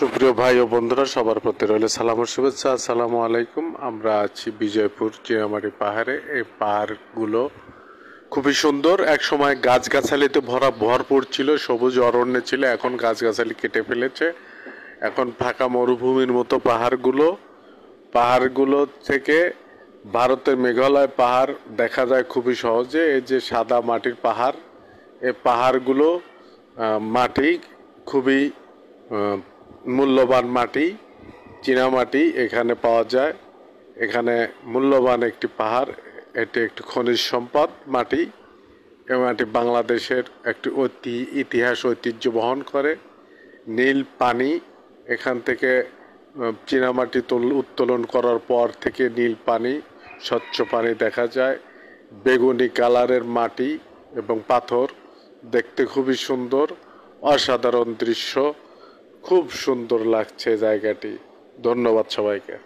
সুপ্রিয় ভাই ও বন্ধুরা, সবার প্রতি রইল সালাম ও শুভেচ্ছা। আসসালামু আলাইকুম। আমরা আছি বিজয়পুর চিনামারি পাহাড়ে। এই পাহাড়গুলো খুবই সুন্দর। এক সময় গাছগাছালিতে ভরপুর ছিল, সবুজ অরণ্য ছিল। এখন গাছগাছালি কেটে ফেলেছে। এখন ফাঁকা মরুভূমির মতো পাহাড়গুলো থেকে ভারতের মেঘালয় পাহাড় দেখা যায় খুবই সহজে। এই যে সাদা মাটির পাহাড়, এই পাহাড়গুলো মাটি খুবই মূল্যবান মাটি, চীনামাটি এখানে পাওয়া যায়। এখানে মূল্যবান একটি পাহাড়, এটি একটি খনিজ সম্পদ মাটি। এই মাটি বাংলাদেশের একটি ইতিহাস ঐতিহ্য বহন করে। নীল পানি, এখান থেকে চীনামাটি উত্তোলন করার পর থেকে নীল পানি, স্বচ্ছ পানি দেখা যায়। বেগুনি কালারের মাটি এবং পাথর, দেখতে খুবই সুন্দর, অসাধারণ দৃশ্য। খুব সুন্দর লাগছে জায়গাটি। ধন্যবাদ সবাইকে।